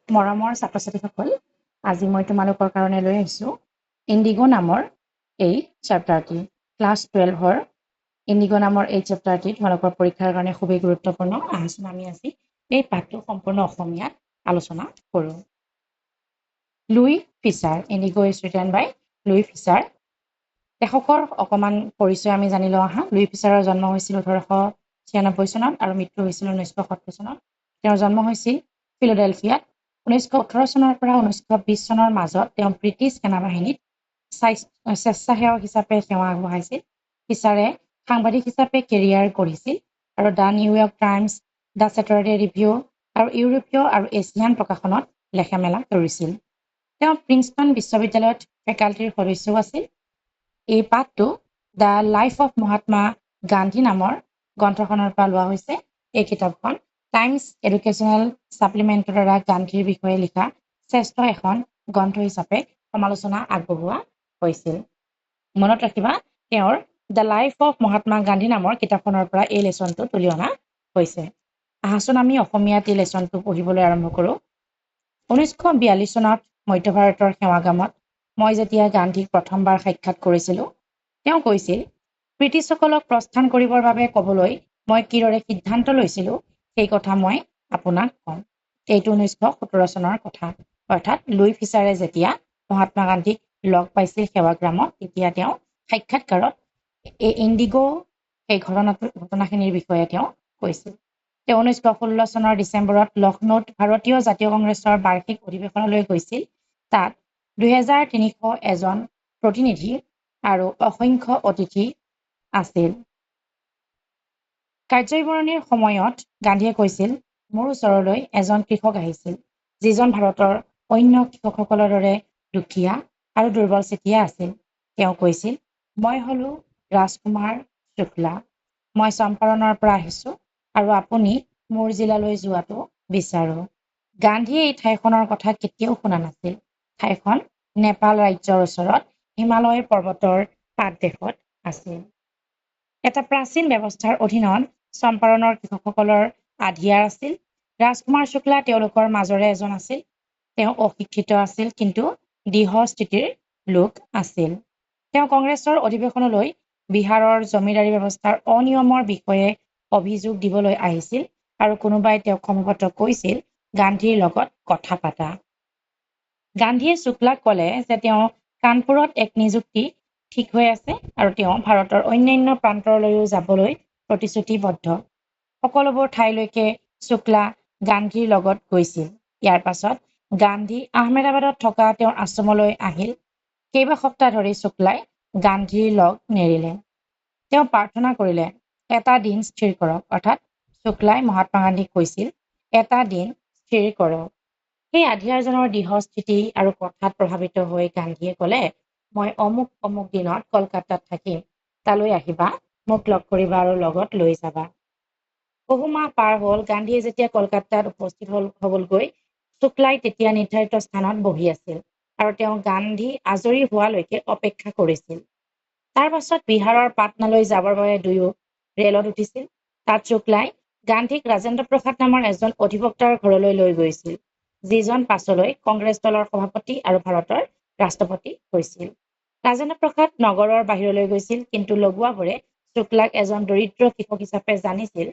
মৰমৰ ছাত্ৰ-ছাত্ৰীসকল, আজি মই তোমালোকৰ কাৰণে লৈ আহিছোঁ ইণ্ডিগো নামৰ এই চেপ্টাৰটি। ক্লাছ 12-ৰ ইণ্ডিগো নামৰ এই চেপ্টাৰটি তোমালোকৰ পৰীক্ষাৰ কাৰণে খুবেই গুৰুত্বপূৰ্ণ। আহোচোন আমি আজি এই পাঠটো সম্পূৰ্ণ অসমীয়াত আলোচনা কৰোঁ। Louis Fischer, Indigo is written by Louis Fischer. লেখকৰ অকণমান পৰিচয় আমি জানি লওঁ আহা। লুই ফিচাৰৰ জন্ম হৈছিল 1896 চনত আৰু মৃত্যু হৈছিল 1970 চনত। তেওঁৰ জন্ম হৈছিল ফিলাডেলফিয়াত। 1918 চনৰ পৰা 1920 চনৰ মাজত তেওঁ ব্ৰিটিছ সেনাবাহিনীত স্বেচ্ছাসেৱক হিচাপে সেৱা আগবঢ়াইছিল। ফিচাৰে সাংবাদিক হিচাপে কেৰিয়াৰ গঢ়িছিল আৰু the New York times, the Saturday review আৰু ইউৰোপীয় আৰু এছিয়ান প্ৰকাশনত লেখা-মেলা কৰিছিল। তেওঁ প্ৰিন্সটন বিশ্ববিদ্যালয়ত ফেকাল্টিৰ সদস্যও আছিল। এই পাঠটো the life of Mahatma Gandhi নামৰ গ্ৰন্থখনৰ পৰা লোৱা হৈছে। এই কিতাপখন টাইমছ এডুকেশ্যনেল ছাপ্লিমেণ্টৰ দ্বাৰা গান্ধীৰ বিষয়ে লিখা শ্ৰেষ্ঠ এখন গ্ৰন্থ হিচাপে সমালোচনা আগবঢ়োৱা হৈছিল। মনত ৰাখিবা, তেওঁৰ the life of Mahatma Gandhi নামৰ কিতাপখনৰ পৰা এই লেচনটো তুলি অনা হৈছে। আহাচোন আমি অসমীয়াত এই লেচনটো পঢ়িবলৈ আৰম্ভ কৰোঁ। 1942 চনত মধ্য ভাৰতৰ সেৱাগ্ৰামত মই যেতিয়া গান্ধীক প্ৰথমবাৰ সাক্ষাৎ কৰিছিলোঁ, তেওঁ কৈছিল, ব্ৰিটিছসকলক প্ৰস্থান কৰিবৰ বাবে ক'বলৈ মই কিদৰে সিদ্ধান্ত লৈছিলোঁ সেই কথা মই আপোনাক কওঁ। এইটো 1917 চনৰ কথা। অৰ্থাৎ লুই ফিচাৰে যেতিয়া মহাত্মা গান্ধীক লগ পাইছিল সেৱাগ্ৰামত, তেতিয়া তেওঁ সাক্ষাৎকাৰত এই ইণ্ডিগো সেই ঘটনাখিনিৰ বিষয়ে তেওঁ কৈছিল। তেওঁ 1916 চনৰ ডিচেম্বৰত লক্ষ্ণৌত ভাৰতীয় জাতীয় কংগ্ৰেছৰ বাৰ্ষিক অধিৱেশনলৈ গৈছিল। তাত 2301জন প্ৰতিনিধি আৰু অসংখ্য অতিথি আছিল। কাৰ্যবিৱৰণিৰ সময়ত গান্ধীয়ে কৈছিল, মোৰ ওচৰলৈ এজন কৃষক আহিছিল, যিজন ভাৰতৰ অন্য কৃষকসকলৰ দৰে দুখীয়া আৰু দুৰ্বলচিতীয়া আছিল। তেওঁ কৈছিল, মই হলো ৰাজকুমাৰ শুক্লা। মই চম্পাৰণৰ পৰা আহিছোঁ আৰু আপুনি মোৰ জিলালৈ যোৱাটো বিচাৰোঁ। গান্ধীয়ে এই ঠাইখনৰ কথা কেতিয়াও শুনা নাছিল। ঠাইখন নেপাল ৰাজ্যৰ ওচৰত হিমালয় পৰ্বতৰ পাদদেশত আছিল। এটা প্ৰাচীন ব্যৱস্থাৰ অধীনত চম্পাৰণৰ কৃষকসকলৰ আধিয়াৰ আছিল। ৰাজকুমাৰ শুক্লা তেওঁলোকৰ মাজৰে এজন আছিল। তেওঁ অশিক্ষিত আছিল, কিন্তু দৃঢ় স্থিতিৰ লোক আছিল। তেওঁ কংগ্ৰেছৰ অধিৱেশনলৈ বিহাৰৰ জমিদাৰী ব্যৱস্থাৰ অনিয়মৰ বিষয়ে অভিযোগ দিবলৈ আহিছিল আৰু কোনোবাই তেওঁক সম্ভৱতঃ কৈছিল গান্ধীৰ লগত কথা পাতা। গান্ধীয়ে শুক্লাক ক'লে যে তেওঁ কানপুৰত এক নিযুক্তি ঠিক হৈ আছে আৰু তেওঁ ভাৰতৰ অন্যান্য প্ৰান্তৰলৈও যাবলৈ প্ৰতিশ্ৰুতিবদ্ধ। সকলোবোৰ ঠাইলৈকে শুক্লা গান্ধীৰ লগত গৈছিল। ইয়াৰ পাছত গান্ধী আহমেদাবাদত থকা তেওঁৰ আশ্ৰমলৈ আহিল। কেইবা সপ্তাহ ধৰি শুক্লাই গান্ধীৰ লগ নেৰিলে। তেওঁ প্ৰাৰ্থনা কৰিলে, এটা দিন স্থিৰ কৰক। অৰ্থাৎ শুক্লাই মহাত্মা গান্ধীক কৈছিল, এটা দিন স্থিৰ কৰক। সেই আধিয়াৰজনৰ দৃঢ় স্থিতি আৰু কথাত প্ৰভাৱিত হৈ গান্ধীয়ে ক'লে, মই অমুক অমুক দিনত কলকাতাত থাকিম, তালৈ আহিবা, মোক লগ কৰিবা আৰু লগত লৈ যাবা। বহু মাহ পাৰ হ'ল। গান্ধীয়ে যেতিয়া কলকাতাত উপস্থিত হ'বলগৈ, শুক্লাই তেতিয়া নিৰ্ধাৰিত স্থানত বহি আছিল আৰু তেওঁ গান্ধী আজৰি হোৱালৈকে অপেক্ষা কৰিছিল। তাৰ পাছত বিহাৰৰ পাটনালৈ যাবৰ বাবে দুয়ো ৰেলত উঠিছিল। তাত শুক্লাই গান্ধীক ৰাজেন্দ্ৰ প্ৰসাদ নামৰ এজন অধিবক্তাৰ ঘৰলৈ লৈ গৈছিল, যিজন পাছলৈ কংগ্ৰেছ দলৰ সভাপতি আৰু ভাৰতৰ ৰাষ্ট্ৰপতি হৈছিল। ৰাজেন্দ্ৰ প্ৰসাদ নগৰৰ বাহিৰলৈ গৈছিল, কিন্তু লগুৱাবোৰে শুক্লাক এজন দৰিদ্ৰ কৃষক হিচাপে জানিছিল,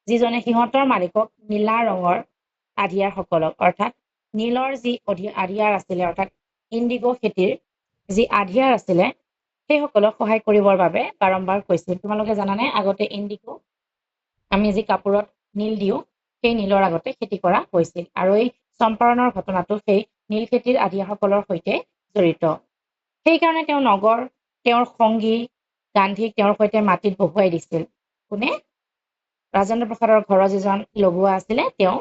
যিজনে সিহঁতৰ মালিকক নীলা ৰঙৰ আধিয়াৰসকলক, অৰ্থাৎ নীলৰ যি আধিয়াৰ আছিলে, অৰ্থাৎ ইণ্ডিগো খেতিৰ যি আধিয়াৰ আছিলে, সেইসকলক সহায় কৰিবৰ বাবে বাৰম্বাৰ কৈছিল। তোমালোকে জানানে, আগতে ইণ্ডিগো আমি যি কাপোৰত নীল দিওঁ, সেই নীলৰ আগতে খেতি কৰা হৈছিল আৰু এই চম্পাৰণৰ ঘটনাটো সেই নীল খেতিৰ আধিয়াৰসকলৰ সৈতে জড়িত। সেইকাৰণে তেওঁ তেওঁৰ সংগী গান্ধীক তেওঁৰ সৈতে মাটিত বহুৱাই দিছিল। কোনে? ৰাজেন্দ্ৰ প্ৰসাদৰ ঘৰৰ যিজন লগুৱা আছিলে, তেওঁ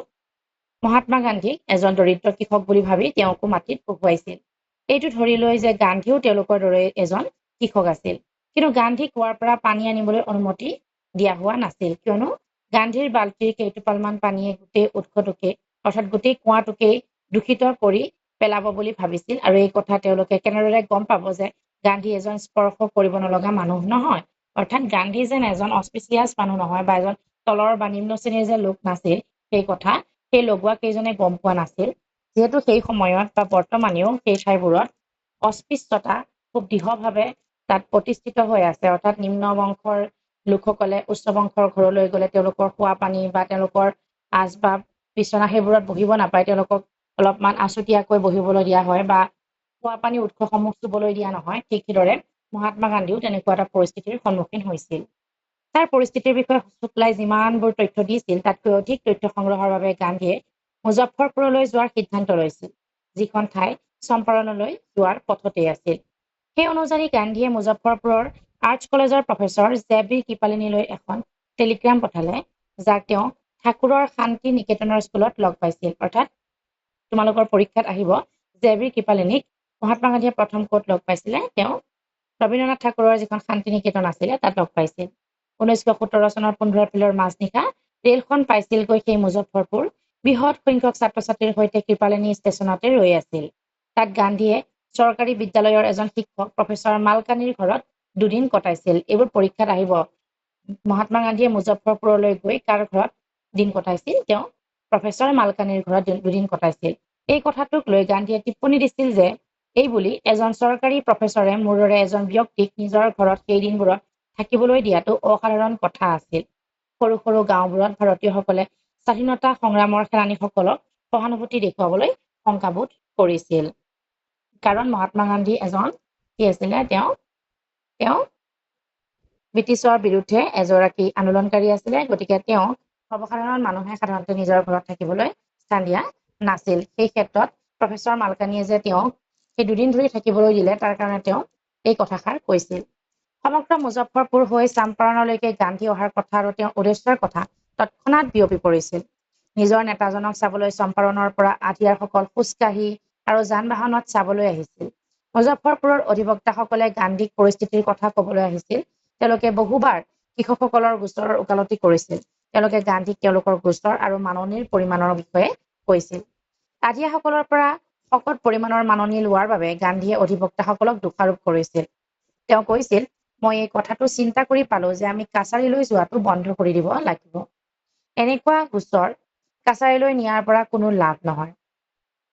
মহাত্মা গান্ধীক এজন দৰিদ্ৰ কৃষক বুলি ভাবি তেওঁকো মাটিত বহুৱাইছিল। এইটো ধৰি লৈ যে গান্ধীও তেওঁলোকৰ দৰে এজন কৃষক আছিল। কিন্তু গান্ধীক কুঁৱাৰ পৰা পানী আনিবলৈ অনুমতি দিয়া হোৱা নাছিল, কিয়নো গান্ধীৰ বাল্টিৰ কেইটোপালমান পানীয়ে গোটেই উৎসটোকে, অৰ্থাৎ গোটেই কুঁৱাটোকেই দূষিত কৰি পেলাব বুলি ভাবিছিল। আৰু এই কথা তেওঁলোকে কেনেদৰে গম পাব যে গান্ধী এজন স্পৰ্শ কৰিব নলগা মানুহ নহয়, অৰ্থাৎ গান্ধী যেন এজন অস্পিচিয়াছ মানুহ নহয় বা এজন তলৰ বা নিম্ন শ্ৰেণীৰ যে লোক নাছিল, সেই কথা সেই লগুৱা কেইজনে গম পোৱা নাছিল। যিহেতু সেই সময়ত বা বৰ্তমানেও সেই ঠাইবোৰত অস্পৃশ্যতা খুব দৃঢ়ভাৱে তাত প্ৰতিষ্ঠিত হৈ আছে, অৰ্থাৎ নিম্ন বংশৰ লোকসকলে উচ্চ বংশৰ ঘৰলৈ গ'লে তেওঁলোকৰ খোৱা পানী বা তেওঁলোকৰ আচবাব বিচনা সেইবোৰত বহিব নাপায়, তেওঁলোকক অলপমান আছুতীয়াকৈ বহিবলৈ দিয়া হয় বা খোৱা পানী উৎসসমূহ চুবলৈ দিয়া নহয়। ঠিক সেইদৰে মহাত্মা গান্ধীও তেনেকুৱা এটা পৰিস্থিতিৰ সন্মুখীন হৈছিল। তাৰ পৰিস্থিতিৰ বিষয়ে শুক্লাই যিমানবোৰ তথ্য দিছিল তাতকৈ অধিক তথ্য সংগ্ৰহৰ বাবে গান্ধীয়ে মুজফ্ফৰপুৰলৈ যোৱাৰ সিদ্ধান্ত লৈছিল, যিখন ঠাই চম্পাৰণলৈ যোৱাৰ পথতেই আছিল। সেই অনুযায়ী গান্ধীয়ে মুজফ্ফৰপুৰৰ আৰ্টছ কলেজৰ প্ৰফেচৰ জে.বি. কৃপালিনীলৈ এখন টেলিগ্ৰাম পঠালে, যাক তেওঁ ঠাকুৰৰ শান্তি নিকেতনৰ স্কুলত লগ পাইছিল। অৰ্থাৎ তোমালোকৰ পৰীক্ষাত আহিব জে.বি. কৃপালিনীক মহাত্মা গান্ধীয়ে প্ৰথম ক'ত লগ পাইছিলে, তেওঁ ৰবীন্দ্ৰনাথ ঠাকুৰৰ যিখন শান্তি নিকেতন আছিলে তাত লগ পাইছিল। 1917 চনৰ 15 এপ্ৰিলৰ মাজনিশা ৰেলখন পাইছিলগৈ সেই মুজফ্ফৰপুৰ। বৃহৎ সংখ্যক ছাত্ৰ ছাত্ৰীৰ সৈতে কৃপালিনী ষ্টেচনতে ৰৈ আছিল। তাত গান্ধীয়ে চৰকাৰী বিদ্যালয়ৰ এজন শিক্ষক প্ৰফেচৰ মালকানীৰ ঘৰত দুদিন কটাইছিল। এইবোৰ পৰীক্ষাত আহিব। মহাত্মা গান্ধীয়ে মুজফ্ফৰপুৰলৈ গৈ কাৰ ঘৰত দিন কটাইছিল, তেওঁ প্ৰফেচৰ মালকানীৰ ঘৰত দুদিন কটাইছিল। এই কথাটোক লৈ গান্ধীয়ে টিপ্পনী দিছিল যে এই বুলি এজন চৰকাৰী প্ৰফেচৰে মোৰ দৰে এজন ব্যক্তিক নিজৰ ঘৰত সেই দিনবোৰত থাকিবলৈ দিয়াটো অসাধাৰণ কথা আছিল। সৰু সৰু গাঁওবোৰত ভাৰতীয়সকলে স্বাধীনতা সংগ্ৰামৰ সেনানীসকলক সহানুভূতি দেখুৱাবলৈ শংকাবোধ কৰিছিল। কাৰণ মহাত্মা গান্ধী এজন কি আছিলে, তেওঁ ব্ৰিটিছৰ বিৰুদ্ধে এগৰাকী আন্দোলনকাৰী আছিলে। গতিকে তেওঁ সৰ্বসাধাৰণ মানুহে সাধাৰণতে নিজৰ ঘৰত থাকিবলৈ স্থান দিয়া নাছিল। সেই ক্ষেত্ৰত প্ৰফেচৰ মালকানীয়ে যে তেওঁক সেই দুদিন ধৰি থাকিবলৈ দিলে, তাৰ কাৰণে তেওঁ এই কথাষাৰ কৈছিল। সমগ্ৰ মুজফ্ফৰপুৰ হৈ চাম্পাৰণলৈকে গান্ধী অহাৰ কথা আৰু তেওঁৰ উদ্দেশ্যৰ কথা তৎক্ষণাৎ বিয়পি পৰিছিল। নিজৰ নেতাজনক চাবলৈ চম্পাৰণৰ পৰা আধিয়াৰসকল খোজকাঢ়ি আৰু যান বাহনত চাবলৈ আহিছিল। মুজফ্ফৰপুৰৰ অধিবক্তাসকলে গান্ধীক পৰিস্থিতিৰ কথা কবলৈ আহিছিল। তেওঁলোকে বহুবাৰ কৃষকসকলৰ গোচৰৰ ওকালতি কৰিছিল। তেওঁলোকে গান্ধীক তেওঁলোকৰ গোচৰ আৰু মাননিৰ পৰিমাণৰ বিষয়ে কৈছিল। আধিয়াসকলৰ পৰা শকত পৰিমাণৰ মাননি লোৱাৰ বাবে গান্ধীয়ে অধিবক্তাসকলক দোষাৰোপ কৰিছিল। তেওঁ কৈছিল, মই এই কথাটো চিন্তা কৰি পালো যে আমি কাছাৰীলৈ যোৱাটো বন্ধ কৰি দিব লাগিব। এনেকুৱা গোচৰ কাছাৰীলৈ নিয়াৰ পৰা কোনো লাভ নহয়,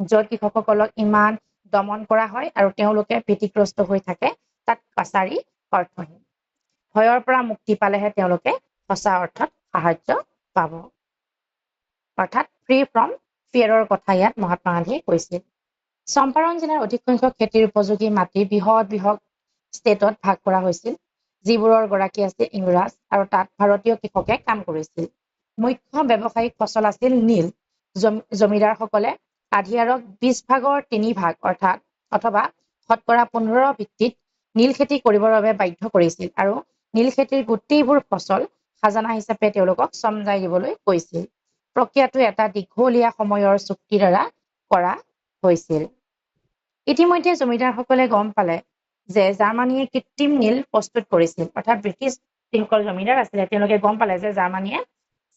য'ত কৃষকসকলক ইমান দমন কৰা হয় আৰু তেওঁলোকে ভীতিগ্ৰস্ত হৈ থাকে, তাত কাছাৰী অৰ্থহীন। ভয়ৰ পৰা মুক্তি পালেহে তেওঁলোকে সঁচা অৰ্থত সাহায্য পাব। অৰ্থাৎ ফ্ৰী ফ্ৰম ফিয়াৰৰ কথা ইয়াত মহাত্মা গান্ধীয়ে কৈছিল। চম্পাৰণ জিলাৰ অধিক সংখ্যক খেতিৰ উপযোগী মাটি বৃহৎ বৃহৎ ষ্টেটত ভাগ কৰা হৈছিল, যিবোৰৰ গৰাকী আছিল ইংৰাজ, আৰু তাত ভাৰতীয় কৃষকে কাম কৰিছিল। মুখ্য ব্যৱসায়িক ফচল আছিল নীল। জমিদাৰসকলে আধিয়াৰক 20 ভাগৰ 3 ভাগ অথবা শতকৰা 15 ভিত্তিত নীল খেতি কৰিবৰ বাবে বাধ্য কৰিছিল আৰু নীল খেতিৰ গোটেইবোৰ ফচল খাজানা হিচাপে তেওঁলোকক চমজাই দিবলৈ কৈছিল। প্ৰক্ৰিয়াটো এটা দীঘলীয়া সময়ৰ চুক্তিৰ দ্বাৰা কৰা হৈছিল। ইতিমধ্যে জমিদাৰসকলে গম পালে যে জাৰ্মানীয়ে কৃত্ৰিম নীল প্ৰস্তুত কৰিছিল। অৰ্থাৎ ব্ৰিটিছ যিসকল জমিদাৰ আছিলে তেওঁলোকে গম পালে যে জাৰ্মানীয়ে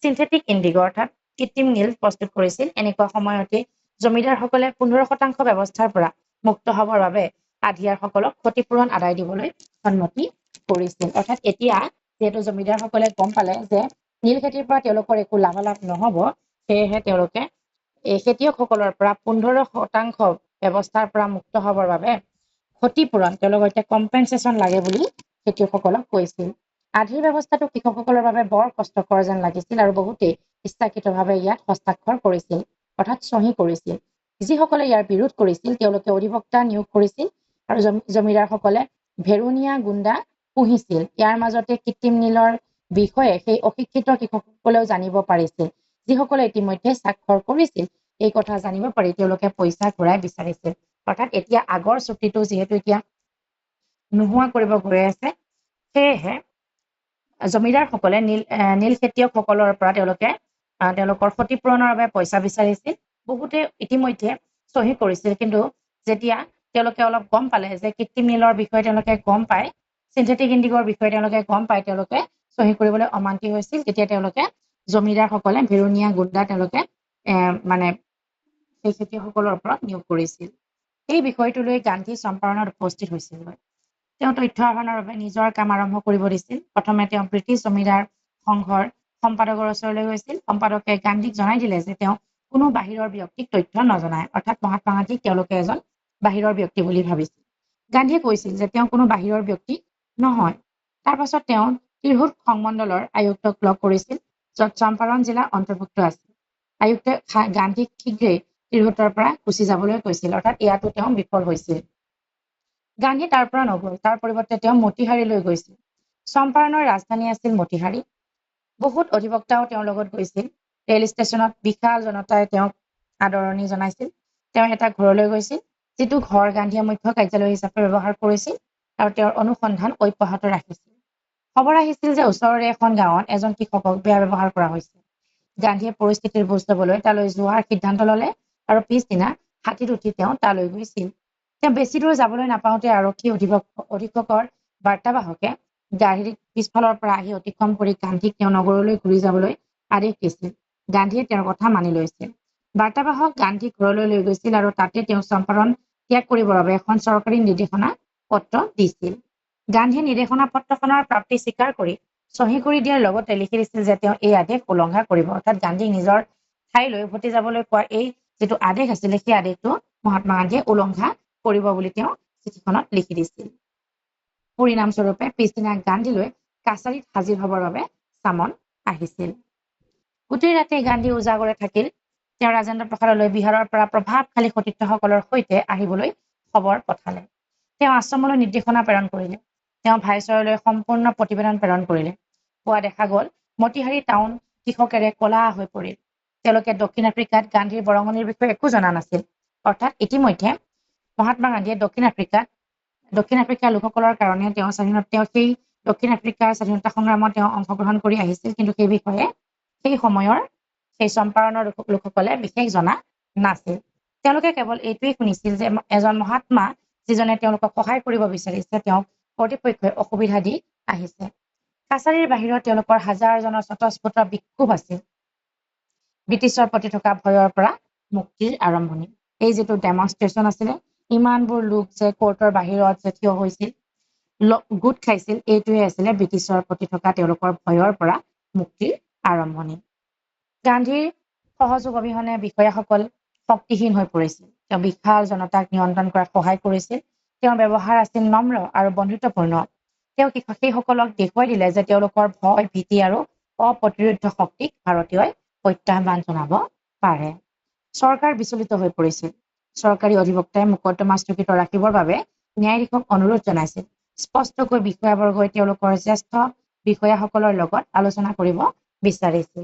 চিন্থেটিক ইণ্ডিগো অৰ্থাৎ কৃত্ৰিম নীল প্ৰস্তুত কৰিছিল। এনেকুৱা সময়তে জমিদাৰসকলে 15% ব্যৱস্থাৰ পৰা মুক্ত হ'বৰ বাবে আধিয়াৰসকলক ক্ষতিপূৰণ আদায় দিবলৈ সন্মতি কৰিছিল। অৰ্থাৎ এতিয়া যিহেতু জমিদাৰসকলে গম পালে যে নীল খেতিৰ পৰা তেওঁলোকৰ একো লাভালাভ নহ'ব, সেয়েহে তেওঁলোকে এই খেতিয়কসকলৰ পৰা 15% ব্যৱস্থাৰ পৰা মুক্ত হ'বৰ বাবে ক্ষতিপূৰণ, তেওঁলোকৰ এতিয়া কম্পেনচেশ্যন লাগে বুলি খেতিয়কসকলক কৈছিল। আধিৰ ব্যৱস্থাটো কৃষকসকলৰ বাবে বৰ কষ্টকৰ যেন লাগিছিল আৰু বহুতেই ইচ্ছাকৃতভাৱে ইয়াত হস্তাক্ষৰ কৰিছিল, অৰ্থাৎ চহী কৰিছিল। যিসকলে ইয়াৰ বিৰোধ কৰিছিল তেওঁলোকে অধিবক্তা নিয়োগ কৰিছিল আৰু জমিদাৰসকলে ভেৰুনীয়া গুণ্ডা পুহিছিল। ইয়াৰ মাজতে কৃত্ৰিম নীলৰ বিষয়ে সেই অশিক্ষিত কৃষকসকলেও জানিব পাৰিছিল। যিসকলে ইতিমধ্যে স্বাক্ষৰ কৰিছিল, এই কথা জানিব পাৰি তেওঁলোকে পইচা ঘূৰাই বিচাৰিছিল। অৰ্থাৎ এতিয়া আগৰ চুক্তিটো যিহেতু এতিয়া নোহোৱা কৰিব গৈ আছে, সেয়েহে জমিদাৰসকলে নীল খেতিয়কসকলৰ পৰা তেওঁলোকৰ ক্ষতিপূৰণৰ বাবে পইচা বিচাৰিছিল। বহুতে ইতিমধ্যে চহী কৰিছিল, কিন্তু যেতিয়া তেওঁলোকে অলপ গম পালে যে কৃত্ৰিম নীলৰ বিষয়ে তেওঁলোকে গম পায়, চিন্থেটিক ইণ্ডিগৰ বিষয়ে তেওঁলোকে গম পায়, তেওঁলোকে চহী কৰিবলৈ অমান্তি হৈছিল। তেতিয়া তেওঁলোকে জমিদাৰসকলে ভেৰুনীয়া গুণ্ডা তেওঁলোকে সেই খেতিয়কসকলৰ ওপৰত নিয়োগ কৰিছিল। এই বিষয়টো লৈ গান্ধী চম্পাৰণত উপস্থিত হৈছিল। তেওঁ তথ্য আহৰণৰ বাবে নিজৰ কাম আৰম্ভ কৰিব দিছিল। প্ৰথমে তেওঁ ব্ৰিটিছ জমিদাৰ সংঘৰ সম্পাদকৰ ওচৰলৈ গৈছিল। সম্পাদকে গান্ধীক জনাই দিলে যে তেওঁ কোনো বাহিৰৰ ব্যক্তিক তথ্য নজনায়। অৰ্থাৎ মহাত্মা গান্ধীক তেওঁলোকে এজন বাহিৰৰ ব্যক্তি বুলি ভাবিছিল। গান্ধীয়ে কৈছিল যে তেওঁ কোনো বাহিৰৰ ব্যক্তি নহয়। তাৰ পাছত তেওঁ তিৰহুত সংমণ্ডলৰ আয়ুক্তক লগ কৰিছিল, য'ত চম্পাৰণ জিলা অন্তৰ্ভুক্ত আছিল। আয়ুক্তই গান্ধীক শীঘ্ৰেই তিৰহুতৰ পৰা গুচি যাবলৈ কৈছিল, অৰ্থাৎ ইয়াতো তেওঁ বিফল হৈছিল। গান্ধী তাৰ পৰা নগল, তাৰ পৰিৱৰ্তে তেওঁ মতিহাৰীলৈ গৈছিল। চম্পাৰণৰ ৰাজধানী আছিল মতিহাৰী। বহুত অধিবক্তাও তেওঁৰ লগত গৈছিল। ৰেল ষ্টেচনত বিশাল জনতাই তেওঁক আদৰণি জনাইছিল। তেওঁ এটা ঘৰলৈ গৈছিল, যিটো ঘৰ গান্ধীয়ে মুখ্য কাৰ্যালয় হিচাপে ব্যৱহাৰ কৰিছিল আৰু তেওঁৰ অনুসন্ধান অব্যাহত ৰাখিছিল। খবৰ আহিছিল যে ওচৰৰে এখন গাঁৱত এজন কৃষকক বেয়া ব্যৱহাৰ কৰা হৈছে। গান্ধীয়ে পৰিস্থিতিৰ বুজ ল'বলৈ তালৈ যোৱাৰ সিদ্ধান্ত ল'লে আৰু পিছদিনা হাতীত উঠি তেওঁ তালৈ গৈছিল। তেওঁ বেছি দূৰ যাবলৈ নাপাওঁতে আৰক্ষী অধীক্ষকৰ বাৰ্তাবাহকে গাড়ীৰ পিছফালৰ পৰা আহি অতিক্ৰম কৰি গান্ধীক তেওঁ নগৰলৈ ঘূৰি যাবলৈ আদেশ দিছিল। গান্ধীয়ে তেওঁৰ কথা মানি লৈছিল। বাৰ্তাবাহক গান্ধীক ঘৰলৈ লৈ গৈছিল আৰু তাতে তেওঁ চম্পাৰণ ত্যাগ কৰিবৰ বাবে এখন চৰকাৰী নিৰ্দেশনা পত্ৰ দিছিল। গান্ধীয়ে নিৰ্দেশনা পত্ৰখনৰ প্ৰাপ্তি স্বীকাৰ কৰি চহী কৰি দিয়াৰ লগতে লিখি দিছিল যে তেওঁ এই আদেশ উলংঘা কৰিব। অৰ্থাৎ গান্ধীক নিজৰ ঠাইলৈ উভতি যাবলৈ কোৱা এই যিটো আদেশ আছিলে, সেই আদেশটো মহাত্মা গান্ধীয়ে উলংঘা কৰিব বুলি তেওঁ চিঠিখনত লিখি দিছিল। পৰিণামস্বৰূপে পিছদিনা গান্ধীলৈ কাছাৰীত হাজিৰ হবৰ বাবে চামন আহিছিল। গোটেই ৰাতি গান্ধী উজাগৰে থাকিল। তেওঁ ৰাজেন্দ্ৰ প্ৰসাদলৈ বিহাৰৰ পৰা প্ৰভাৱশালী সতীৰ্থসকলৰ সৈতে আহিবলৈ খবৰ পঠালে। তেওঁ আশ্ৰমলৈ নিৰ্দেশনা প্ৰেৰণ কৰিলে। তেওঁ ভাইচৰয়লৈ সম্পূৰ্ণ প্ৰতিবেদন প্ৰেৰণ কৰিলে। পোৱা দেখা গ'ল মতিহাৰী টাউন কৃষকেৰে কলা হৈ পৰিল। তেওঁলোকে দক্ষিণ আফ্ৰিকাত গান্ধীৰ বৰঙণিৰ বিষয়ে একো জনা নাছিল। অৰ্থাৎ ইতিমধ্যে মহাত্মা গান্ধীয়ে দক্ষিণ আফ্ৰিকাৰ লোকসকলৰ কাৰণে তেওঁ সেই দক্ষিণ আফ্ৰিকাৰ স্বাধীনতা সংগ্ৰামত তেওঁ অংশগ্ৰহণ কৰি আহিছিল, কিন্তু সেই বিষয়ে সেই সময়ৰ সেই চম্পাৰণৰ লোকসকলে বিশেষ জনা নাছিল। তেওঁলোকে কেৱল এইটোৱেই শুনিছিল যে এজন মহাত্মা যিজনে তেওঁলোকক সহায় কৰিব বিচাৰিছে, তেওঁক কৰ্তৃপক্ষই অসুবিধা দি আহিছে। কাছাৰীৰ বাহিৰত তেওঁলোকৰ হাজাৰজনৰ স্বতঃস্ফূৰ্ত বিক্ষোভ আছিল। ব্ৰিটিছৰ প্ৰতি থকা ভয়ৰ পৰা মুক্তিৰ আৰম্ভণি। এই যিটো ডেমনষ্ট্ৰেশ্যন আছিলে, ইমানবোৰ লোক যে কোৰ্টৰ বাহিৰত যে থিয় হৈছিল, গোট খাইছিল, এইটোৱে আছিলে ব্ৰিটিছৰ প্ৰতি থকা তেওঁলোকৰ ভয়ৰ পৰা মুক্তিৰ আৰম্ভণি। গান্ধীৰ সহযোগ অবিহনে বিষয়াসকল শক্তিহীন হৈ পৰিছিল। তেওঁ বিশাল জনতাক নিয়ন্ত্ৰণ কৰাত সহায় কৰিছিল। তেওঁৰ ব্যৱহাৰ আছিল নম্ৰ আৰু বন্ধুত্বপূৰ্ণ। তেওঁ সেইসকলক দেখুৱাই দিলে যে তেওঁলোকৰ ভয়, ভীতি আৰু অপ্ৰতিৰোধ্য শক্তিক ভাৰতীয়ই প্ৰত্যাহ্বান জনাব পাৰে। চৰকাৰ বিচলিত হৈ পৰিছিল। চৰকাৰী অধিবক্তাই মোকদ্দমা স্থগিত ৰাখিবৰ বাবে ন্যায়াধীশক অনুৰোধ জনাইছিল। স্পষ্টকৈ বিষয়াবৰ্গই তেওঁলোকৰ জ্যেষ্ঠ বিষয়াসকলৰ লগত আলোচনা কৰিব বিচাৰিছিল।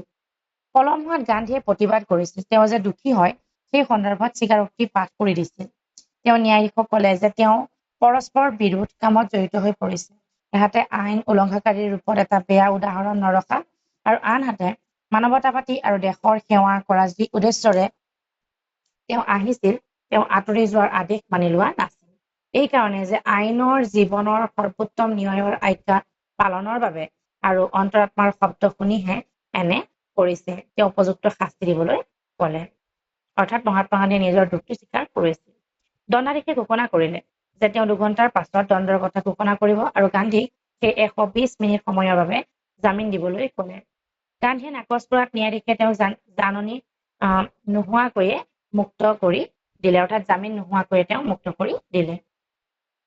পলম হোৱাত গান্ধীয়ে প্ৰতিবাদ কৰিছিল। তেওঁ যে দোষী হয় সেই সন্দৰ্ভত স্বীকাৰোক্তি পাঠ কৰি দিছিল। তেওঁ ন্যায়াধীশক ক'লে যে তেওঁ পৰস্পৰ বিৰোধ কামত জড়িত হৈ পৰিছে। এহাতে আইন উলংঘাকাৰীৰ ৰূপত এটা বেয়া উদাহৰণ নৰখা আৰু আনহাতে মানৱতাবাদী আৰু দেশৰ সেৱা কৰা যি উদ্দেশ্যৰে তেওঁ আহিছিল, তেওঁ আঁতৰি যোৱাৰ আদেশ মানি লোৱা নাছিল। এই কাৰণে যে আইনৰ জীৱনৰ সৰ্বোত্তম ন্যায়ৰ আজ্ঞা পালনৰ বাবে আৰু অন্তৰাত্মাৰ শব্দ শুনিহে এনে কৰিছে, তেওঁ উপযুক্ত শাস্তি দিবলৈ ক'লে। অৰ্থাৎ মহাত্মা গান্ধীয়ে নিজৰ দোষটো স্বীকাৰ কৰিছিল। দণ্ডাধীশে ঘোষণা কৰিলে যে তেওঁ 2 ঘণ্টাৰ পাছত দণ্ডৰ কথা ঘোষণা কৰিব আৰু গান্ধীক সেই 120 মিনিট সময়ৰ বাবে জামিন দিবলৈ ক'লে। গান্ধীয়ে নাকচ কৰাত ন্যায়াধীশে তেওঁক জাননী নোহোৱাকৈয়ে মুক্ত কৰি দিলে, অৰ্থাৎ জামিন নোহোৱাকৈয়ে তেওঁ মুক্ত কৰি দিলে।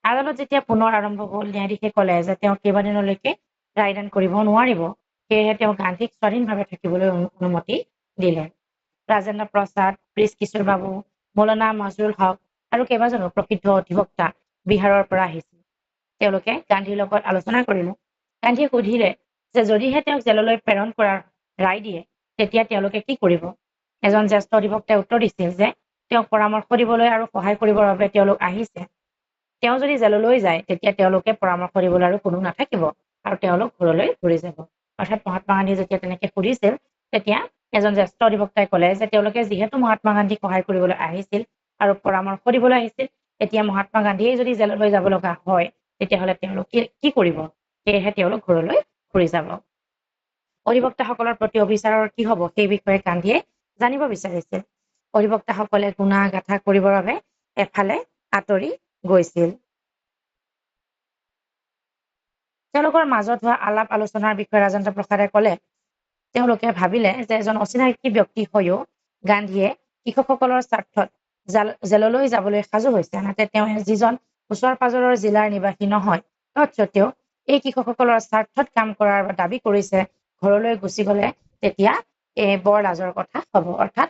আদালত যেতিয়া পুনৰ আৰম্ভ হ'ল, ন্যায়াধীশে ক'লে যে তেওঁ কেইবাদিনলৈকে ৰায়দান কৰিব নোৱাৰিব, সেয়েহে তেওঁ গান্ধীক স্বাধীনভাৱে থাকিবলৈ অনুমতি দিলে। ৰাজেন্দ্ৰ প্ৰসাদ, ব্ৰিজ কিশোৰ বাবু, মৌলানা মজৰুল হক আৰু কেইবাজনো প্ৰসিদ্ধ অধিবক্তা বিহাৰৰ পৰা আহিছিল। তেওঁলোকে গান্ধীৰ লগত আলোচনা কৰিলে। গান্ধীয়ে সুধিলে যে যদিহে তেওঁক জেললৈ প্ৰেৰণ কৰাৰ ৰায় দিয়ে, তেতিয়া তেওঁলোকে কি কৰিব? এজন জ্যেষ্ঠ অধিবক্তাই উত্তৰ দিছিল যে তেওঁক পৰামৰ্শ দিবলৈ আৰু সহায় কৰিবৰ বাবে তেওঁলোক আহিছে। তেওঁ যদি জেললৈ যায়, তেতিয়া তেওঁলোকে পৰামৰ্শ দিবলৈ আৰু কোনো নাথাকিব আৰু তেওঁলোক ঘৰলৈ ঘূৰি যাব। অৰ্থাৎ মহাত্মা গান্ধী যেতিয়া তেনেকে সুধিছিল, তেতিয়া এজন জ্যেষ্ঠ অধিবক্তাই ক'লে যে তেওঁলোকে যিহেতু মহাত্মা গান্ধীক সহায় কৰিবলৈ আহিছিল আৰু পৰামৰ্শ দিবলৈ আহিছিল, এতিয়া মহাত্মা গান্ধীয়ে যদি জেললৈ যাব লগা হয়, তেতিয়াহ'লে তেওঁলোক কি কৰিব? সেয়েহে তেওঁলোক ঘৰলৈ ঘূৰি যাব। অধিবক্তাসকলৰ প্ৰতি অবিচাৰৰ কি হ'ব সেই বিষয়ে গান্ধীয়ে জানিব বিচাৰিছিল। অধিবক্তাসকলে গুণা গাথা কৰিবৰ বাবে এফালে আঁতৰি গৈছিল। তেওঁলোকৰ মাজত হোৱা আলাপ আলোচনাৰ বিষয়ে ৰাজেন্দ্ৰ প্ৰসাদে ক'লে তেওঁলোকে ভাবিলে যে এজন অচিনাকি ব্যক্তি হৈও গান্ধীয়ে কৃষকসকলৰ স্বাৰ্থত জেললৈ যাবলৈ সাজু হৈছে। আনহাতে তেওঁ যিজন ওচৰ পাজৰৰ জিলাৰ নিবাসী নহয়, তৎসত্বেও এই কৃষকসকলৰ স্বাৰ্থত কাম কৰাৰ দাবী কৰিছে। ঘৰলৈ গুচি গলে তেতিয়া বৰ লাজৰ কথা হব। অৰ্থাৎ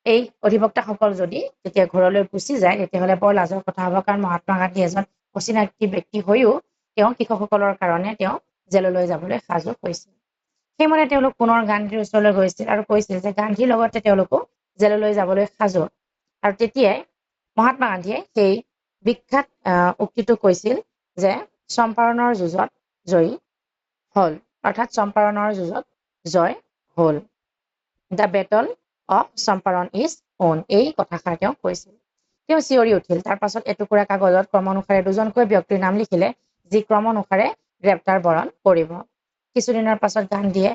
এই অধিবক্তাসকল যদি যেতিয়া ঘৰলৈ গুচি যায় তেতিয়াহ'লে বৰ লাজৰ কথা হ'ব। কাৰণ মহাত্মা গান্ধী এজন অচিনাকি ব্যক্তি হৈও তেওঁ কৃষকসকলৰ কাৰণে তেওঁ জেললৈ যাবলৈ সাজু হৈছিল। সেইমতে তেওঁলোক পুনৰ গান্ধীৰ ওচৰলৈ গৈছিল আৰু কৈছিল যে গান্ধীৰ লগতে তেওঁলোকো জেললৈ যাবলৈ সাজু। আৰু তেতিয়াই মহাত্মা গান্ধীয়ে সেই বিখ্যাত উক্তিটো কৈছিল যে চম্পাৰণৰ যুঁজত জয়ী হল, অৰ্থাৎ চম্পাৰণৰ যুঁজত জয় হল। The battle of Champaran is won, এই কথাষাৰ তেওঁ কৈছিল। তেওঁ চিঞৰি উঠিল। তাৰ পাছত এটুকুৰা কাগজত ক্ৰমানুসাৰে দুজনকৈ ব্যক্তিৰ নাম লিখিলে, যি ক্ৰমানুসাৰে গ্ৰেপ্তাৰ বৰণ কৰিব। কিছুদিনৰ পাছত গান্ধীয়ে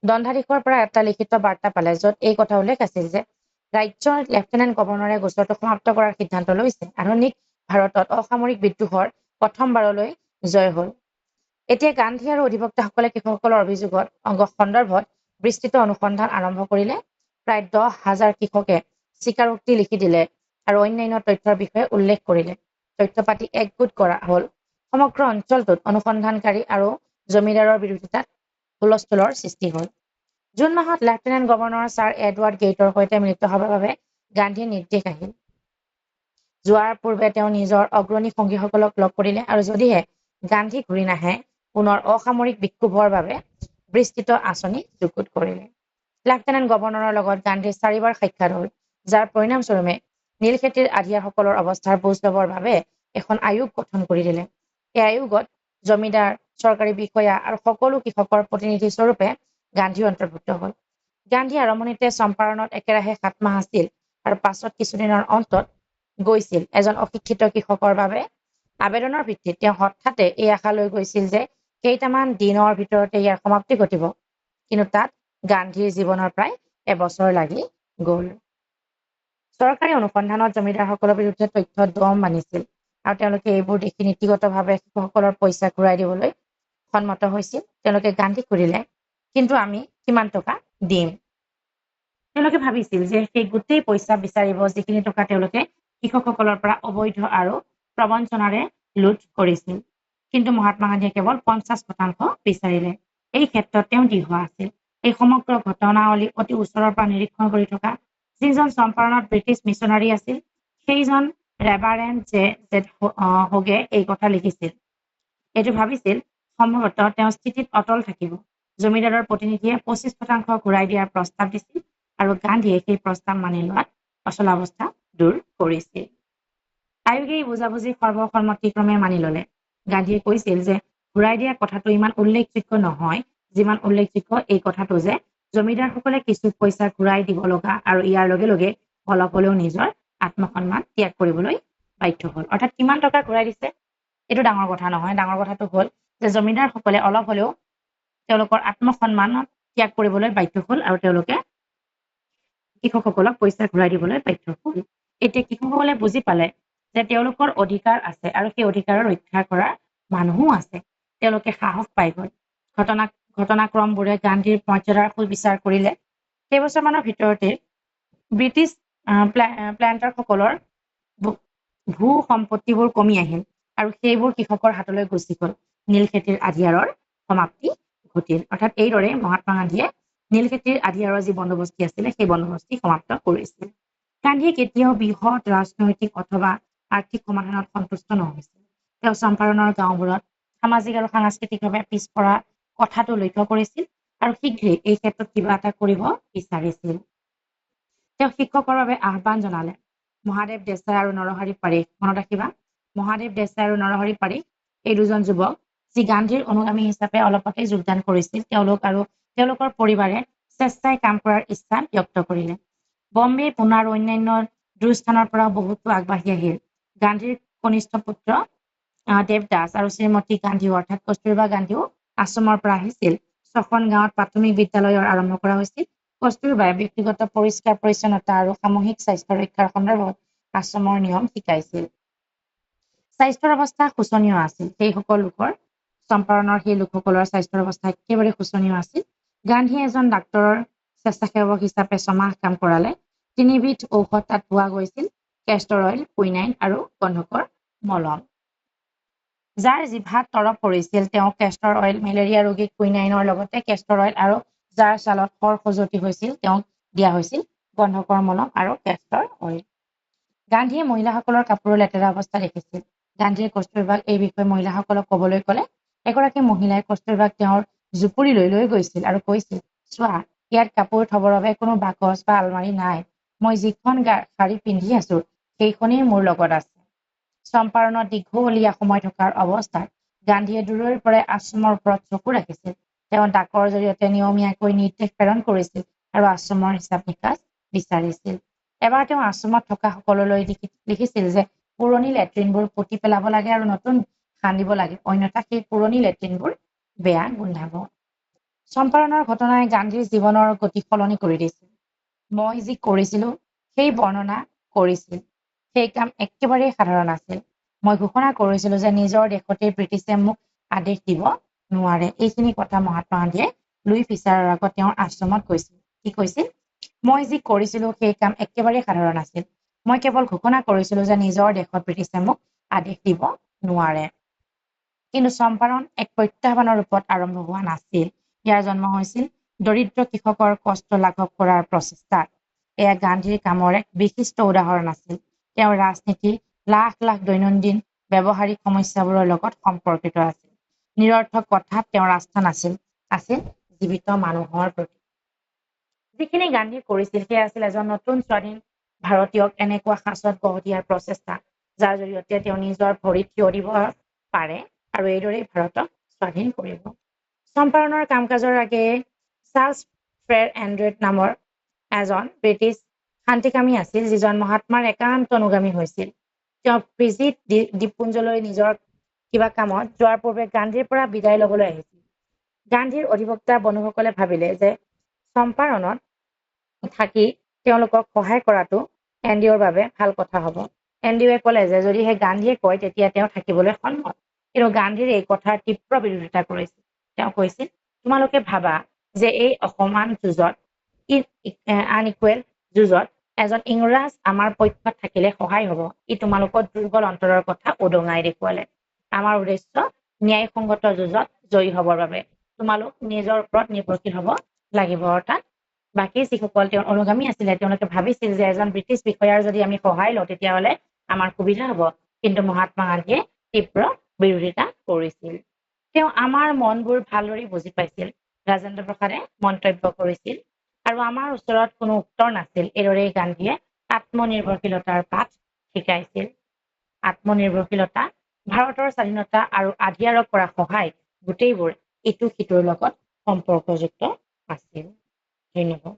দণ্ডাধীশৰ পৰা এটা লিখিত বাৰ্তা পালে, য'ত এই কথা উল্লেখ আছিল যে ৰাজ্যৰ লেফটেনেণ্ট গভৰ্ণৰে গোচৰটো সমাপ্ত কৰাৰ সিদ্ধান্ত লৈছে। আধুনিক ভাৰতত অসামৰিক বিদ্ৰোহৰ প্ৰথমবাৰলৈ জয় হল। এতিয়া গান্ধী আৰু অধিবক্তাসকলে কৃষকসকলৰ অভিযোগত সন্দৰ্ভত বিস্তৃত অনুসন্ধান আৰম্ভ কৰিলে। প্ৰায় 10,000 কৃষকে স্বীকাৰোক্তি লিখি দিলে আৰু অন্যান্য তথ্যৰ বিষয়ে উল্লেখ কৰিলে। তথ্য পাতি একগোট কৰা হল। সমগ্ৰ অঞ্চলটোত অনুসন্ধানকাৰী আৰু জমিদাৰৰ বিৰোধিতাত হুলস্থুলৰ সৃষ্টি হল। জুন মাহত লেফটেনেণ্ট গভৰ্ণৰ ছাৰ এডৱাৰ্ড গেইটৰ সৈতে মিলিত হ'বৰ বাবে গান্ধীৰ নিৰ্দেশ আহিল। যোৱাৰ পূৰ্বে তেওঁ নিজৰ অগ্ৰণী সঙ্গীসকলক লগ কৰিলে আৰু যদিহে গান্ধী ঘূৰি নাহে পুনৰ অসামৰিক বিক্ষোভৰ বাবে বিস্তৃত আঁচনি যুগুত কৰিলে। লেফটেনেণ্ট গভৰ্ণৰৰ লগত গান্ধীৰ 4বাৰ সাক্ষাৎ হল, যাৰ পৰিণামস্বৰূপে নীলখেতিৰ আধিয়াসকলৰ অৱস্থাৰ বুজ লবৰ বাবে এখন আয়োগ গঠন কৰি দিলে। এই আয়োগত জমিদাৰ, চৰকাৰী বিষয়া আৰু সকলো কৃষকৰ প্ৰতিনিধি স্বৰূপে গান্ধী অন্তৰ্ভুক্ত হল। গান্ধী আৰম্ভণিতে চম্পাৰণত একেৰাহে 7 মাহ আছিল আৰু পাছত কিছুদিনৰ অন্তত গৈছিল। এজন অশিক্ষিত কৃষকৰ বাবে আবেদনৰ ভিত্তিত তেওঁ হঠাতে এই আশা লৈ গৈছিল যে কেইটামান দিনৰ ভিতৰতে ইয়াৰ সমাপ্তি ঘটিব, কিন্তু তাত গান্ধীৰ জীৱনৰ প্ৰায় এবছৰ লাগি গল। চৰকাৰী অনুসন্ধানত জমিদাৰসকলৰ বিৰুদ্ধে তথ্য দম বান্ধিছিল আৰু তেওঁলোকে এইবোৰ দেখি নীতিগতভাৱে কৃষকসকলৰ পইচা ঘূৰাই দিবলৈ সন্মত হৈছিল। তেওঁলোকে গান্ধীক সুধিলে, কিন্তু আমি কিমান টকা দিম? তেওঁলোকে ভাবিছিল যে সেই গোটেই পইচা বিচাৰিব যিখিনি টকা তেওঁলোকে কৃষকসকলৰ পৰা অবৈধ আৰু প্ৰবঞ্চনাৰে লুট কৰিছিল। কিন্তু মহাত্মা গান্ধীয়ে কেৱল 50% বিচাৰিলে। এই ক্ষেত্ৰত তেওঁ দৃঢ় আছিল। এই সমগ্ৰ ঘটনাৱলী অতি ওচৰৰ পৰা নিৰীক্ষণ কৰি থকা যিজন চম্পাৰণত ব্ৰিটিছ মিছনাৰী আছিল, সেইজন ৰেভাৰেণ্ড জেড হোগে এই কথা লিখিছিল। এইটো ভাবিছিল সম্ভৱতঃ তেওঁ স্থিতিত অটল থাকিব। জমিদাৰৰ প্ৰতিনিধিয়ে 25% ঘূৰাই দিয়াৰ প্ৰস্তাৱ দিছিল আৰু গান্ধীয়ে সেই প্ৰস্তাৱ মানি লোৱাত অচলাৱস্থা দূৰ কৰিছিল। আয়োগে এই বুজাবুজি সৰ্বসন্মতিক্ৰমে মানি ললে। গান্ধীয়ে কৈছিল যে ঘূৰাই দিয়া কথাটো ইমান উল্লেখযোগ্য নহয়, যিমান উল্লেখযোগ্য এই কথাটো যে জমিদাৰসকলে কিছু পইচা ঘূৰাই দিব লগা আৰু ইয়াৰ লগে লগে অলপ হলেও নিজৰ আত্মসন্মান ত্যাগ কৰিবলৈ বাধ্য হল। অৰ্থাৎ কিমান টকা ঘূৰাই দিছে এইটো ডাঙৰ কথা নহয়। ডাঙৰ কথাটো হল যে জমিদাৰসকলে অলপ হলেও তেওঁলোকৰ আত্মসন্মান ত্যাগ কৰিবলৈ বাধ্য হল আৰু তেওঁলোকে কৃষকসকলক পইচা ঘূৰাই দিবলৈ বাধ্য হল। এতিয়া কৃষকসকলে বুজি পালে যে তেওঁলোকৰ অধিকাৰ আছে আৰু সেই অধিকাৰৰ ৰক্ষা কৰাৰ মানুহো আছে। তেওঁলোকে সাহস পাই গল। ঘটনাক্ৰমবোৰে গান্ধীৰ মৰ্যাদাৰ সুবিচাৰ কৰিলে। কেইবছৰমানৰ ভিতৰতে ব্ৰিটিছ প্লেণ্টাৰসকলৰ ভূ সম্পত্তিবোৰ কমি আহিল আৰু সেইবোৰ কৃষকৰ হাতলৈ গুচি গল। নীলখেতিৰ আধিয়াৰৰ সমাপ্তি ঘটিল। অৰ্থাৎ এইদৰে মহাত্মা গান্ধীয়ে নীলখেতিৰ আধিয়াৰৰ যি বন্দোবস্তি আছিলে সেই বন্দোবস্তি সমাপ্ত কৰিছিল। গান্ধীয়ে কেতিয়াও বৃহৎ ৰাজনৈতিক অথবা আৰ্থিক সমাধানত সন্তুষ্ট নহৈছিল। তেওঁ চম্পাৰণৰ গাঁওবোৰত সামাজিক আৰু সাংস্কৃতিকভাৱে পিছপৰা কথাটো লক্ষ্য কৰিছিল আৰু শীঘ্ৰেই এই ক্ষেত্ৰত কিবা এটা কৰিব বিচাৰিছিল। তেওঁ শিক্ষকৰ বাবে আহ্বান জনালে। মহাদেৱ দেশাই আৰু নৰহৰি পাৰিখ, মনত ৰাখিবা, মহাদেৱ দেশাই আৰু নৰহৰি পাৰিখ এই দুজন যুৱক যি গান্ধীৰ অনুগামী হিচাপে অলপতে যোগদান কৰিছিল, তেওঁলোক আৰু তেওঁলোকৰ পৰিবাৰে স্বেচ্ছাই কাম কৰাৰ ইচ্ছা ব্যক্ত কৰিলে। বম্বে, পুনা আৰু অন্যান্য দূৰস্থানৰ পৰা বহুতো আগবাঢ়ি আহিল। গান্ধীৰ কনিষ্ঠ পুত্ৰ দেৱদাস আৰু শ্ৰীমতী গান্ধী অৰ্থাৎ কস্তুৰবা গান্ধীও আশ্ৰমৰ পৰা আহিছিল। 6খন গাঁৱত প্ৰাথমিক বিদ্যালয়ৰ আৰম্ভ কৰা হৈছিল। কস্তুৰবাই ব্যক্তিগত পৰিষ্কাৰ পৰিচ্ছন্নতা আৰু সামূহিক স্বাস্থ্য ৰক্ষাৰ সন্দৰ্ভত আশ্ৰমৰ নিয়ম শিকাইছিল। স্বাস্থ্যৰ অৱস্থা শোচনীয় আছিল। সেইসকল লোকৰ চম্পাৰণৰ সেই লোকসকলৰ স্বাস্থ্যৰ অৱস্থা একেবাৰে শোচনীয় আছিল। গান্ধীয়ে এজন ডাক্তৰৰ স্বেচ্ছাসেৱক হিচাপে 6 মাহ কাম কৰালে তিনিবিধ ঔষধ তাত পোৱা গৈছিল, কেষ্টৰ অইল, কুইনাইন আৰু গন্ধকৰ মলম। যাৰ জিভাত তৰপ পৰিছিল তেওঁ কেষ্টৰ অইল, মেলেৰিয়া ৰোগীক কুইনাইনৰ লগতে কেষ্টৰ অইল আৰু যাৰ ছালত খৰ খজুৱতি হৈছিল তেওঁক দিয়া হৈছিল গন্ধকৰ মলম আৰু কেষ্টৰ অইল। গান্ধীয়ে মহিলাসকলৰ কাপোৰৰ লেতেৰা অৱস্থা দেখিছিল। গান্ধীয়ে কস্তুৰবাক এই বিষয়ে মহিলাসকলক কবলৈ ক'লে এগৰাকী মহিলাই কস্তুৰবাক তেওঁৰ জুপুৰিলৈ লৈ গৈছিল আৰু কৈছিল, চোৱা, ইয়াত কাপোৰ থবৰ বাবে কোনো বাকচ বা আলমাৰি নাই। মই যিখন শাৰী পিন্ধি আছো সেইখনেই মোৰ লগত আছে। চম্পাৰণত দীঘলীয়া সময় থকাৰ অৱস্থাত গান্ধীয়ে দূৰৈৰ পৰাই আশ্ৰমৰ ওপৰত চকু ৰাখিছিল। তেওঁ ডাকৰ জৰিয়তে নিয়মীয়াকৈ নিৰ্দেশ প্ৰেৰণ কৰিছিল আৰু আশ্ৰমৰ হিচাপ নিকাচ বিচাৰিছিল। এবাৰ তেওঁ আশ্ৰমত থকা সকললৈ লিখিছিল যে পুৰণি লেট্ৰিনবোৰ পুতি পেলাব লাগে আৰু নতুন খান্দিব লাগে, অন্যথা সেই পুৰণি লেট্ৰিনবোৰ বেয়া গোন্ধাব। চম্পাৰণৰ ঘটনাই গান্ধীৰ জীৱনৰ গতি সলনি কৰি দিছিল। মই যি কৰিছিলো সেই বৰ্ণনা কৰিছিল সেই কাম একেবাৰেই সাধাৰণ আছিল। মই ঘোষণা কৰিছিলো যে নিজৰ দেশতেই ব্ৰিটিছে মোক আদেশ দিব নোৱাৰে। এইখিনি কথা মহাত্মা গান্ধীয়ে লুই ফিচাৰৰ আগত তেওঁৰ আশ্ৰমত কৈছিল। কি কৈছিল? মই যি কৰিছিলো সেই কাম একেবাৰেই সাধাৰণ আছিল। মই কেৱল ঘোষণা কৰিছিলো যে নিজৰ দেশত ব্ৰিটিছে মোক আদেশ দিব নোৱাৰে। কিন্তু চম্পাৰণ এক প্ৰত্যাহ্বানৰ ৰূপত আৰম্ভ হোৱা নাছিল। ইয়াৰ জন্ম হৈছিল দৰিদ্ৰ কৃষকৰ কষ্ট লাঘৱ কৰাৰ প্ৰচেষ্টাত। এয়া গান্ধীৰ কামৰ এক বিশিষ্ট উদাহৰণ আছিল। তেওঁৰ ৰাজনীতি লাখ লাখ দৈনন্দিন ব্যৱহাৰিক সমস্যাবোৰৰ লগত সম্পৰ্কিত আছিল। নিৰৰ্থক কথাত তেওঁৰ আস্থা নাছিল, আছিল জীৱিত মানুহৰ প্ৰতি। যিখিনি গান্ধী কৰিছিল সেয়া আছিল এজন নতুন স্বাধীন ভাৰতীয়ক এনেকুৱা সাঁচত গঢ় দিয়াৰ প্ৰচেষ্টা যাৰ জৰিয়তে তেওঁ নিজৰ ভৰিত থিয় দিব পাৰে আৰু এইদৰেই ভাৰতক স্বাধীন কৰিব। চম্পাৰণৰ কাম কাজৰ আগেয়ে চাৰ্লছ ফ্ৰেৰ এণ্ড্ৰেট নামৰ এজন ব্ৰিটিছ শান্তিকামী আছিল যিজন মহাত্মাৰ একান্ত অনুগামী হৈছিল। তেওঁ ফিজি দ্বীপপুঞ্জলৈ নিজৰ কিবা কামত যোৱাৰ পূৰ্বে গান্ধীৰ পৰা বিদায় লবলৈ আহিছিল। গান্ধীৰ অধিবক্তা বন্ধুসকলে ভাবিলে যে চম্পাৰণত থাকি তেওঁলোকক সহায় কৰাটো এনডিঅ'ৰ বাবে ভাল কথা হ'ব। এনডিঅ'য়ে ক'লে যে যদিহে গান্ধীয়ে কয় তেতিয়া তেওঁ থাকিবলৈ সন্মত। কিন্তু গান্ধীৰ এই কথাৰ তীব্ৰ বিৰোধিতা কৰিছিল। তেওঁ কৈছিল, তোমালোকে ভাবা যে এই অসমান যুঁজত আনইকুৱেল যুঁজত এজন ইংৰাজ আমাৰ পক্ষত থাকিলে সহায় হ'ব। ই তোমালোকৰ দুৰ্বল অন্তৰৰ কথা উদঙাই দেখুৱালে। আমাৰ উদ্দেশ্য ন্যায়সংগত যুঁজত জয়ী হবৰ বাবে তোমালোক নিজৰ ওপৰত নিৰ্ভৰশীল হ'ব লাগিব। অৰ্থাৎ বাকী যিসকল তেওঁৰ অনুগামী আছিলে তেওঁলোকে ভাবিছিল যে এজন ব্ৰিটিছ বিষয়াৰ যদি আমি সহায় লওঁ তেতিয়াহ'লে আমাৰ সুবিধা হ'ব। কিন্তু মহাত্মা গান্ধীয়ে তীব্ৰ বিৰোধিতা কৰিছিল। তেওঁ আমাৰ মনবোৰ ভালদৰে বুজি পাইছিল, ৰাজেন্দ্ৰ প্ৰসাদে মন্তব্য কৰিছিল। আৰু আমাৰ ওচৰত কোনো উত্তৰ নাছিল। এইদৰেই গান্ধীয়ে আত্মনিৰ্ভৰশীলতাৰ পাঠ শিকাইছিল। আত্মনিৰ্ভৰশীলতা, ভাৰতৰ স্বাধীনতা আৰু আধিয়াৰক কৰা সহায় গোটেইবোৰ ইটো সিটোৰ লগত সম্পৰ্কযুক্ত আছিল। ধন্যবাদ।